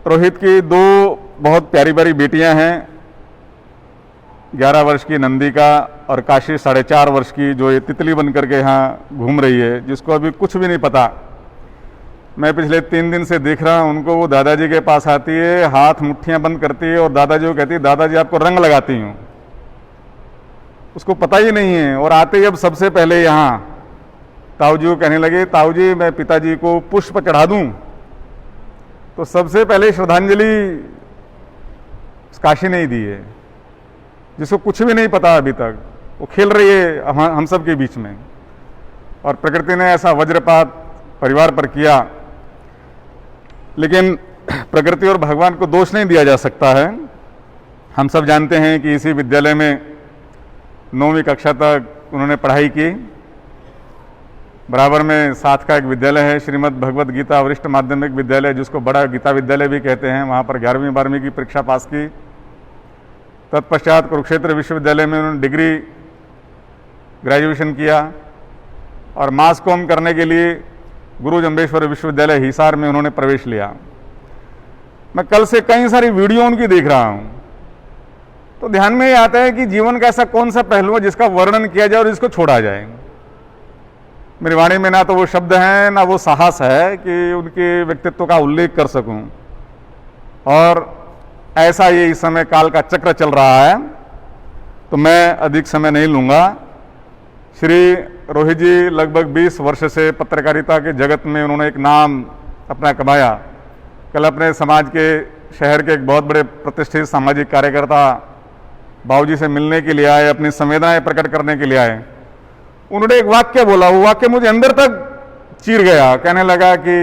रोहित की दो बहुत प्यारी प्यारी बेटियां हैं, 11 वर्ष की नंदिका और काशी 4.5 वर्ष की, जो ये तितली बन करके यहाँ घूम रही है, जिसको अभी कुछ भी नहीं पता। मैं पिछले 3 दिन से देख रहा हूँ उनको। वो दादाजी के पास आती है, हाथ मुट्ठियाँ बंद करती है और दादाजी को कहती है दादाजी आपको रंग लगाती हूँ। उसको पता ही नहीं है। और आते ही अब सबसे पहले यहाँ ताऊजी को कहने लगे ताऊजी मैं पिताजी को पुष्प चढ़ा दूँ। तो सबसे पहले श्रद्धांजलि काशी ने ही दी है, जिसको कुछ भी नहीं पता अभी तक। वो खेल रही है हम सब के बीच में, और प्रकृति ने ऐसा वज्रपात परिवार पर किया। लेकिन प्रकृति और भगवान को दोष नहीं दिया जा सकता है। हम सब जानते हैं कि इसी विद्यालय में 9वीं कक्षा तक उन्होंने पढ़ाई की। बराबर में साथ का एक विद्यालय है, श्रीमद् भगवत गीता वरिष्ठ माध्यमिक विद्यालय, जिसको बड़ा गीता विद्यालय भी कहते हैं। वहाँ पर 11वीं 12वीं की परीक्षा पास की। तत्पश्चात कुरुक्षेत्र विश्वविद्यालय में उन्होंने डिग्री ग्रेजुएशन किया, और मास कॉम करने के लिए गुरु जम्बेश्वर विश्वविद्यालय हिसार में उन्होंने प्रवेश लिया। मैं कल से कई सारी वीडियो उनकी देख रहा हूँ, तो ध्यान में ये आता है कि जीवन का ऐसा कौन सा पहलू है जिसका वर्णन किया जाए और इसको छोड़ा जाए। मेरी वाणी में ना तो वो शब्द हैं, ना वो साहस है कि उनके व्यक्तित्व का उल्लेख कर सकूं। और ऐसा ये इस समय काल का चक्र चल रहा है, तो मैं अधिक समय नहीं लूँगा। श्री रोहित जी लगभग 20 वर्ष से पत्रकारिता के जगत में उन्होंने एक नाम अपना कमाया। कल अपने समाज के, शहर के एक बहुत बड़े प्रतिष्ठित सामाजिक कार्यकर्ता बाबूजी से मिलने के लिए आए, अपनी संवेदनाएं प्रकट करने के लिए आए। उन्होंने एक वाक्य बोला, वो वाक्य मुझे अंदर तक चीर गया। कहने लगा कि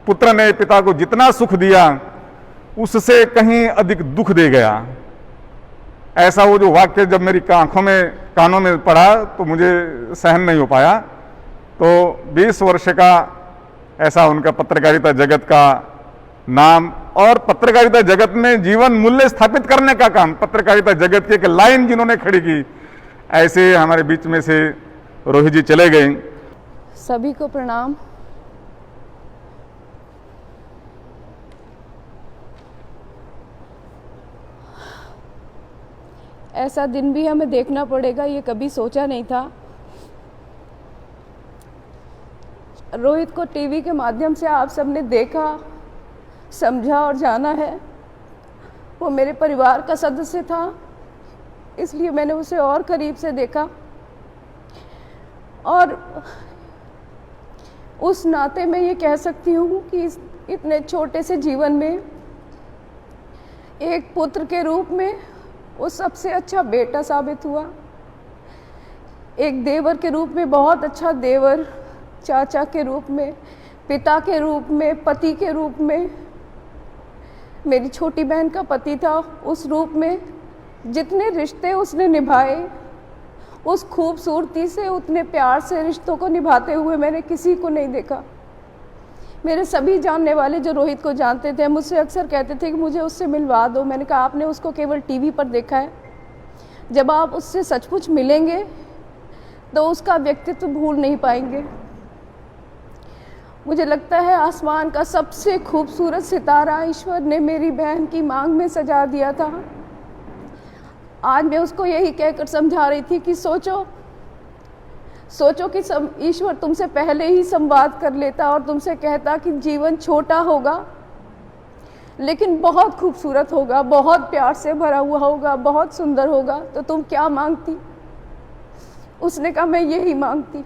पुत्र ने पिता को जितना सुख दिया उससे कहीं अधिक दुख दे गया। ऐसा वो जो वाक्य जब मेरी आंखों में, कानों में पड़ा तो मुझे सहन नहीं हो पाया। तो 20 वर्ष का ऐसा उनका पत्रकारिता जगत का नाम, और पत्रकारिता जगत में जीवन मूल्य स्थापित करने का काम, पत्रकारिता जगत की एक लाइन जिन्होंने खड़ी की, ऐसे हमारे बीच में से रोहित जी चले गए। सभी को प्रणाम। ऐसा दिन भी हमें देखना पड़ेगा, ये कभी सोचा नहीं था। रोहित को टीवी के माध्यम से आप सबने देखा, समझा और जाना है। वो मेरे परिवार का सदस्य था, इसलिए मैंने उसे और करीब से देखा, और उस नाते मैं ये कह सकती हूँ कि इतने छोटे से जीवन में एक पुत्र के रूप में वो सबसे अच्छा बेटा साबित हुआ। एक देवर के रूप में बहुत अच्छा देवर, चाचा के रूप में, पिता के रूप में, पति के रूप में, मेरी छोटी बहन का पति था, उस रूप में जितने रिश्ते उसने निभाए, उस खूबसूरती से, उतने प्यार से रिश्तों को निभाते हुए मैंने किसी को नहीं देखा। मेरे सभी जानने वाले जो रोहित को जानते थे मुझसे अक्सर कहते थे कि मुझे उससे मिलवा दो। मैंने कहा आपने उसको केवल टीवी पर देखा है, जब आप उससे सचमुच मिलेंगे तो उसका व्यक्तित्व भूल नहीं पाएंगे। मुझे लगता है आसमान का सबसे खूबसूरत सितारा ईश्वर ने मेरी बहन की मांग में सजा दिया था। आज मैं उसको यही कहकर समझा रही थी कि सोचो कि ईश्वर तुमसे पहले ही संवाद कर लेता और तुमसे कहता कि जीवन छोटा होगा लेकिन बहुत खूबसूरत होगा, बहुत प्यार से भरा हुआ होगा, बहुत सुंदर होगा, तो तुम क्या मांगती? उसने कहा मैं यही मांगती।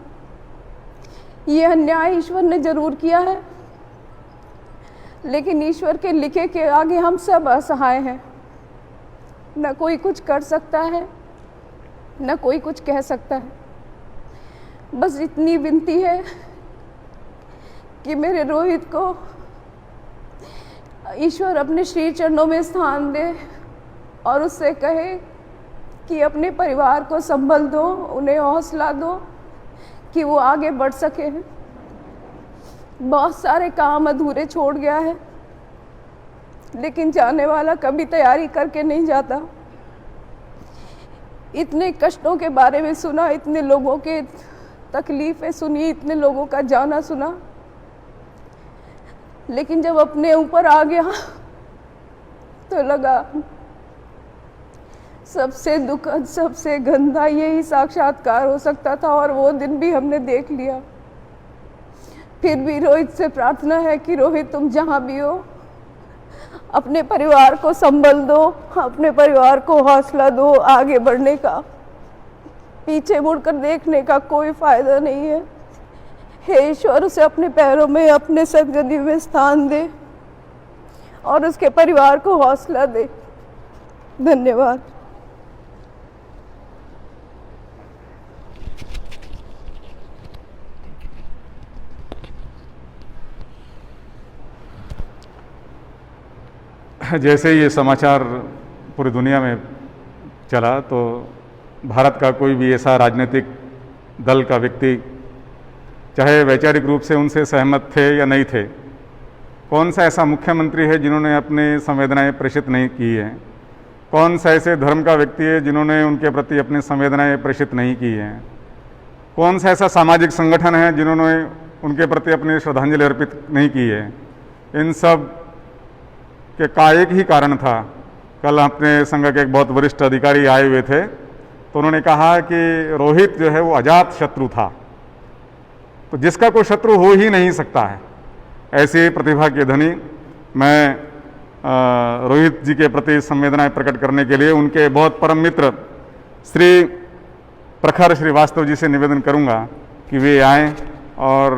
ये अन्याय ईश्वर ने जरूर किया है, लेकिन ईश्वर के लिखे के आगे हम सब असहाय हैं। न कोई कुछ कर सकता है, न कोई कुछ कह सकता है। बस इतनी विनती है कि मेरे रोहित को ईश्वर अपने श्री चरणों में स्थान दे और उससे कहे कि अपने परिवार को संभल दो, उन्हें हौसला दो कि वो आगे बढ़ सके। बहुत सारे काम अधूरे छोड़ गया है, लेकिन जाने वाला कभी तैयारी करके नहीं जाता। इतने कष्टों के बारे में सुना, इतने लोगों के तकलीफें सुनी, इतने लोगों का जाना सुना, लेकिन जब अपने ऊपर आ गया तो लगा सबसे दुखद, सबसे गंदा यही साक्षात्कार हो सकता था, और वो दिन भी हमने देख लिया। फिर भी रोहित से प्रार्थना है कि रोहित, तुम जहाँ भी हो अपने परिवार को संबल दो, अपने परिवार को हौसला दो। आगे बढ़ने का, पीछे मुड़कर देखने का कोई फायदा नहीं है। हे ईश्वर, उसे अपने पैरों में, अपने सदगदी में स्थान दे और उसके परिवार को हौसला दे। धन्यवाद। जैसे ये समाचार पूरी दुनिया में चला तो भारत का कोई भी ऐसा राजनीतिक दल का व्यक्ति, चाहे वैचारिक रूप से उनसे सहमत थे या नहीं थे, कौन सा ऐसा मुख्यमंत्री है जिन्होंने अपनी संवेदनाएं प्रेषित नहीं की हैं? कौन सा ऐसे धर्म का व्यक्ति है जिन्होंने उनके प्रति अपनी संवेदनाएं प्रेषित नहीं की हैं? कौन सा ऐसा सामाजिक संगठन है जिन्होंने उनके प्रति अपनी श्रद्धांजलि अर्पित नहीं की है? इन सब के का एक ही कारण था। कल अपने संघ के एक बहुत वरिष्ठ अधिकारी आए हुए थे, तो उन्होंने कहा कि रोहित जो है वो अजात शत्रु था, तो जिसका कोई शत्रु हो ही नहीं सकता है। ऐसी प्रतिभा के धनी मैं रोहित जी के प्रति संवेदनाएं प्रकट करने के लिए उनके बहुत परम मित्र श्री प्रखर श्रीवास्तव जी से निवेदन करूंगा कि वे आएं और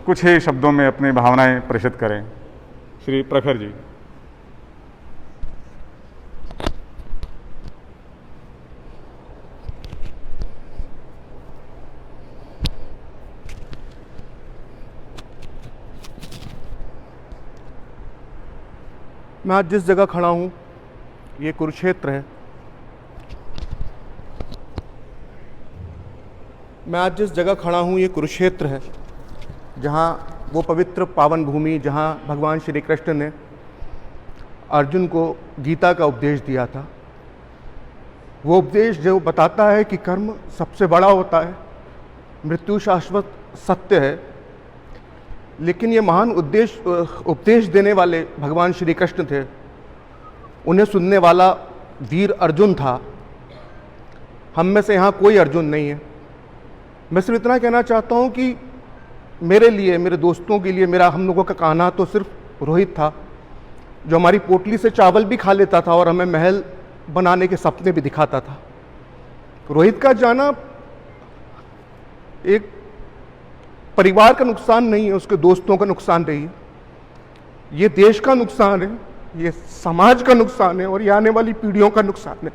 कुछ ही शब्दों में अपनी भावनाएं प्रेषित करें। श्री प्रखर जी। मैं आज जिस जगह खड़ा हूँ ये कुरुक्षेत्र है। मैं आज जिस जगह खड़ा हूँ ये कुरुक्षेत्र है, जहाँ वो पवित्र पावन भूमि जहाँ भगवान श्री कृष्ण ने अर्जुन को गीता का उपदेश दिया था। वो उपदेश जो बताता है कि कर्म सबसे बड़ा होता है, मृत्यु शाश्वत सत्य है। लेकिन ये महान उपदेश देने वाले भगवान श्री कृष्ण थे, उन्हें सुनने वाला वीर अर्जुन था। हम में से यहाँ कोई अर्जुन नहीं है। मैं सिर्फ इतना कहना चाहता हूँ कि मेरे लिए, मेरे दोस्तों के लिए, मेरा हम लोगों का कहना तो सिर्फ रोहित था, जो हमारी पोटली से चावल भी खा लेता था और हमें महल बनाने के सपने भी दिखाता था। रोहित का जाना एक परिवार का नुकसान नहीं है, उसके दोस्तों का नुकसान नहीं है, ये देश का नुकसान है, ये समाज का नुकसान है और ये आने वाली पीढ़ियों का नुकसान है।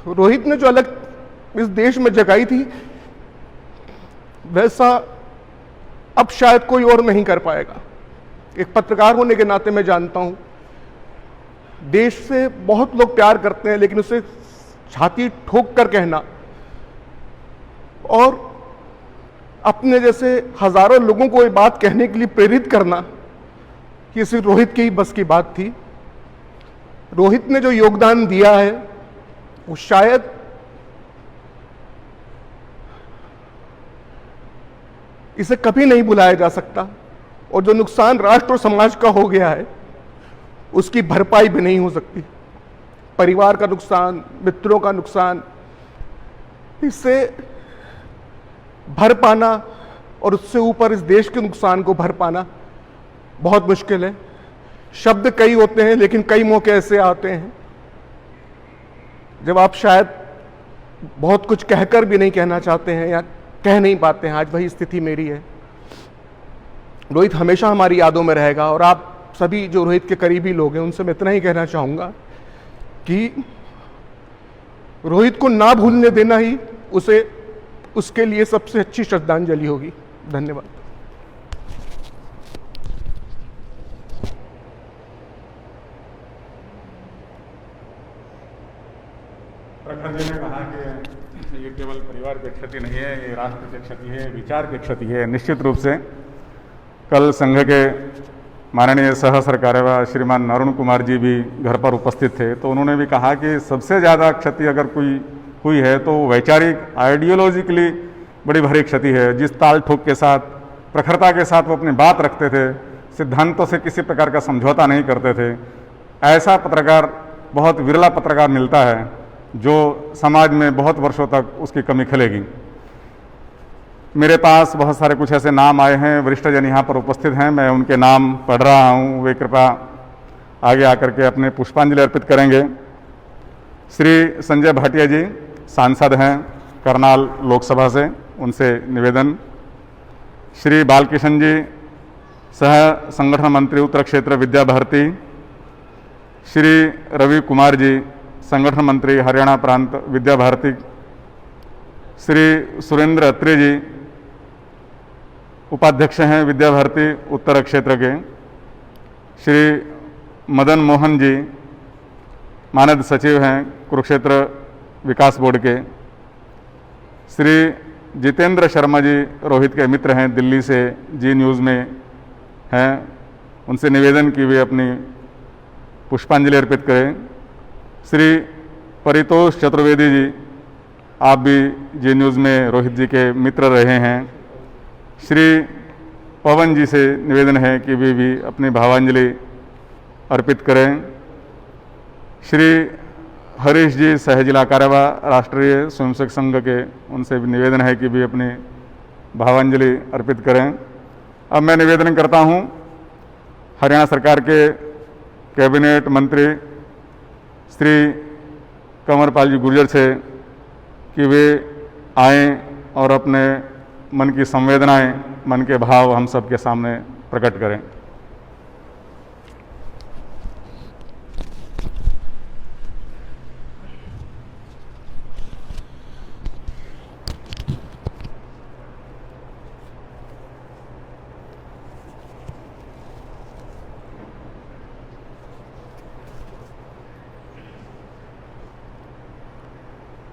रोहित ने जो अलग इस देश में जगाई थी, वैसा अब शायद कोई और नहीं कर पाएगा। एक पत्रकार होने के नाते मैं जानता हूं, देश से बहुत लोग प्यार करते हैं, लेकिन उसे छाती ठोक कर कहना और अपने जैसे हजारों लोगों को ये बात कहने के लिए प्रेरित करना, ये सिर्फ रोहित की ही बस की बात थी। रोहित ने जो योगदान दिया है वो शायद इसे कभी नहीं भुलाया जा सकता, और जो नुकसान राष्ट्र और समाज का हो गया है उसकी भरपाई भी नहीं हो सकती। परिवार का नुकसान, मित्रों का नुकसान, इससे भर पाना और उससे ऊपर इस देश के नुकसान को भर पाना बहुत मुश्किल है। शब्द कई होते हैं, लेकिन कई मौके ऐसे आते हैं जब आप शायद बहुत कुछ कहकर भी नहीं कहना चाहते हैं या कह नहीं पाते हैं। आज वही स्थिति मेरी है। रोहित हमेशा हमारी यादों में रहेगा, और आप सभी जो रोहित के करीबी लोग हैं उनसे मैं इतना ही कहना चाहूँगा कि रोहित को ना भूलने देना ही उसके लिए सबसे अच्छी श्रद्धांजलि होगी। धन्यवाद। प्रखर जी ने कहा कि ये केवल परिवार की क्षति नहीं है, ये राष्ट्र की क्षति है, विचार की क्षति है। निश्चित रूप से कल संघ के माननीय सह सरकार्यवाह श्रीमान अरुण कुमार जी भी घर पर उपस्थित थे, तो उन्होंने भी कहा कि सबसे ज़्यादा क्षति अगर कोई हुई है तो वैचारिक, आइडियोलॉजिकली बड़ी भारी क्षति है। जिस ताल ठोक के साथ, प्रखरता के साथ वो अपनी बात रखते थे, सिद्धांतों से किसी प्रकार का समझौता नहीं करते थे। ऐसा पत्रकार, बहुत विरला पत्रकार मिलता है जो समाज में बहुत वर्षों तक उसकी कमी खलेगी। मेरे पास बहुत सारे कुछ ऐसे नाम आए हैं, वरिष्ठ जन यहाँ पर उपस्थित हैं, मैं उनके नाम पढ़ रहा हूँ, वे कृपया आगे आकर के अपने पुष्पांजलि अर्पित करेंगे। श्री संजय भाटिया जी सांसद हैं करनाल लोकसभा से, उनसे निवेदन। श्री बालकिशन जी सह संगठन मंत्री उत्तर क्षेत्र विद्या भारती। श्री रवि कुमार जी संगठन मंत्री हरियाणा प्रांत विद्या भारती। श्री सुरेंद्र अत्रे जी उपाध्यक्ष हैं विद्या भारती उत्तर क्षेत्र के। श्री मदन मोहन जी मानद सचिव हैं कुरुक्षेत्र विकास बोर्ड के। श्री जितेंद्र शर्मा जी रोहित के मित्र हैं, दिल्ली से जी न्यूज़ में हैं, उनसे निवेदन कि वे अपनी पुष्पांजलि अर्पित करें। श्री परितोष चतुर्वेदी जी, आप भी जी न्यूज़ में रोहित जी के मित्र रहे हैं। श्री पवन जी से निवेदन है कि वे भी अपनी भावांजलि अर्पित करें। श्री हरीश जी सहजिला कार्यवा राष्ट्रीय स्वयंसेवक संघ के, उनसे भी निवेदन है कि वे अपनी भावांजलि अर्पित करें। अब मैं निवेदन करता हूं हरियाणा सरकार के कैबिनेट मंत्री श्री कंवरपाल जी गुर्जर से कि वे आएं और अपने मन की संवेदनाएं, मन के भाव हम सबके सामने प्रकट करें।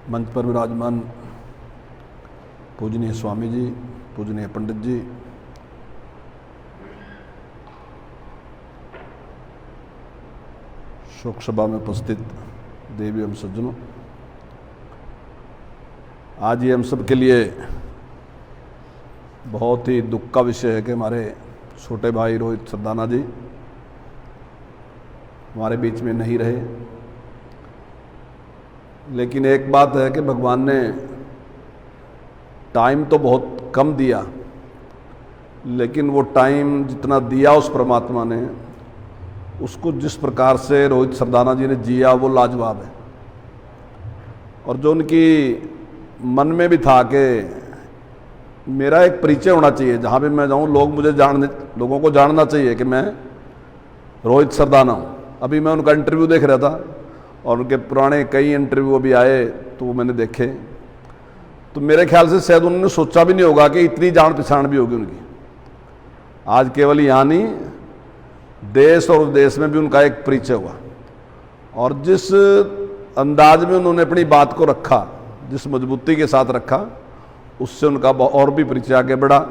मंच पर विराजमान पूजनीय स्वामी जी, पूजनीय पंडित जी, शोक सभा में उपस्थित देवी एवं सज्जनों, आज ये हम सब के लिए बहुत ही दुख का विषय है कि हमारे छोटे भाई रोहित सरदाना जी हमारे बीच में नहीं रहे। लेकिन एक बात है कि भगवान ने टाइम तो बहुत कम दिया, लेकिन वो टाइम जितना दिया उस परमात्मा ने, उसको जिस प्रकार से रोहित सरदाना जी ने जिया वो लाजवाब है। और जो उनकी मन में भी था कि मेरा एक परिचय होना चाहिए, जहाँ भी मैं जाऊँ लोगों को जानना चाहिए कि मैं रोहित सरदाना हूँ। अभी मैं उनका इंटरव्यू देख रहा था और उनके पुराने कई इंटरव्यू अभी आए तो वो मैंने देखे, तो मेरे ख्याल से शायद उन्होंने सोचा भी नहीं होगा कि इतनी जान पहचान भी होगी उनकी। आज केवल यहाँ नहीं, देश और विदेश में भी उनका एक परिचय हुआ। और जिस अंदाज में उन्होंने अपनी बात को रखा, जिस मजबूती के साथ रखा, उससे उनका और भी परिचय आगे बढ़ा।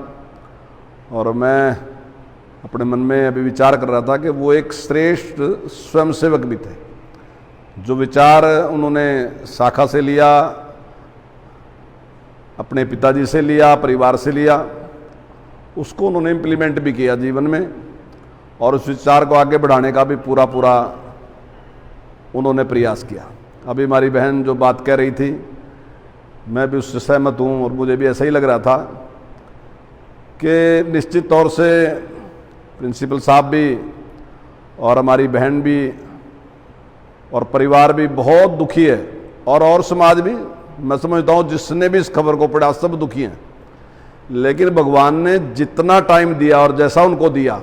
और मैं अपने मन में अभी विचार कर रहा था कि वो एक श्रेष्ठ स्वयंसेवक भी थे। जो विचार उन्होंने शाखा से लिया, अपने पिताजी से लिया, परिवार से लिया, उसको उन्होंने इम्प्लीमेंट भी किया जीवन में, और उस विचार को आगे बढ़ाने का भी पूरा उन्होंने प्रयास किया। अभी हमारी बहन जो बात कह रही थी, मैं भी उससे सहमत हूँ और मुझे भी ऐसा ही लग रहा था कि निश्चित तौर से प्रिंसिपल साहब भी और हमारी बहन भी और परिवार भी बहुत दुखी है, और समाज भी, मैं समझता हूँ जिसने भी इस खबर को पढ़ा सब दुखी हैं। लेकिन भगवान ने जितना टाइम दिया और जैसा उनको दिया,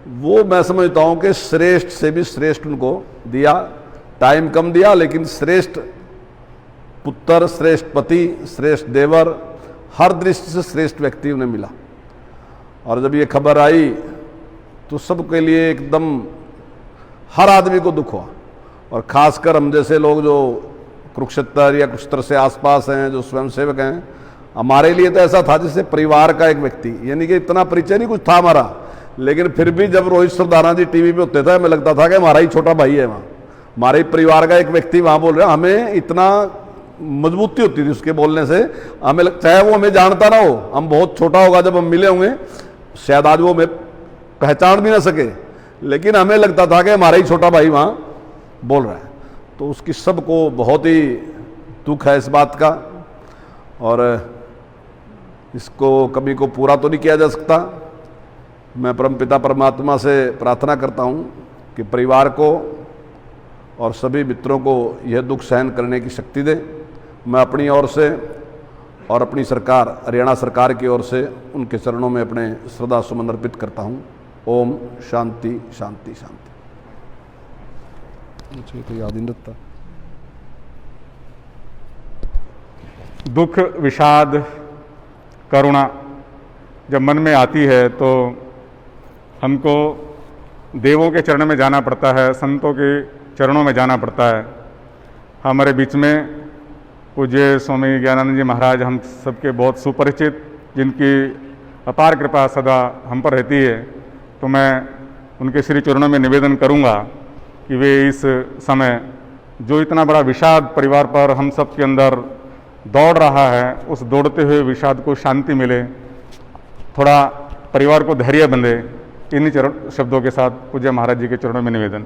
वो मैं समझता हूँ कि श्रेष्ठ से भी श्रेष्ठ उनको दिया। टाइम कम दिया लेकिन श्रेष्ठ पुत्र, श्रेष्ठ पति, श्रेष्ठ देवर, हर दृष्टि से श्रेष्ठ व्यक्ति उन्हें मिला। और जब ये खबर आई तो सबके लिए एकदम हर आदमी को दुख हुआ, और ख़ासकर हम जैसे लोग जो कुरुक्षेत्र या कुरुक्षेत्र से आसपास हैं, जो स्वयंसेवक हैं, हमारे लिए तो ऐसा था जैसे परिवार का एक व्यक्ति, यानी कि इतना परिचय नहीं कुछ था हमारा, लेकिन फिर भी जब रोहित सरदाना जी टीवी पे होते थे, हमें लगता था कि हमारा ही छोटा भाई है, वहाँ हमारे ही परिवार का एक व्यक्ति वहाँ बोल रहा है। हमें इतना मजबूती होती थी उसके बोलने से, चाहे वो हमें जानता ना हो, हम बहुत छोटा होगा जब हम मिले होंगे, शायद आज वो हमें पहचान भी ना सके, लेकिन हमें लगता था कि हमारा ही छोटा भाई वहाँ बोल रहा है। तो उसकी सबको बहुत ही दुख है इस बात का, और इसको कभी को पूरा तो नहीं किया जा सकता। मैं परमपिता परमात्मा से प्रार्थना करता हूँ कि परिवार को और सभी मित्रों को यह दुख सहन करने की शक्ति दे। मैं अपनी ओर से और अपनी सरकार, हरियाणा सरकार की ओर से उनके चरणों में अपने श्रद्धा सुमन अर्पित करता हूँ। ओम शांति शांति शांति। मुझे तो याद ही नहीं रहता। दुख, विषाद, करुणा जब मन में आती है तो हमको देवों के चरणों में जाना पड़ता है, संतों के चरणों में जाना पड़ता है। हमारे बीच में पूज्य स्वामी ज्ञानानंद जी महाराज, हम सबके बहुत सुपरिचित, जिनकी अपार कृपा सदा हम पर रहती है, तो मैं उनके श्री चरणों में निवेदन करूंगा कि वे इस समय जो इतना बड़ा विषाद परिवार पर हम सब के अंदर दौड़ रहा है, उस दौड़ते हुए विषाद को शांति मिले, थोड़ा परिवार को धैर्य बंधे। इन्हीं चरण शब्दों के साथ पूज्य महाराज जी के चरणों में निवेदन।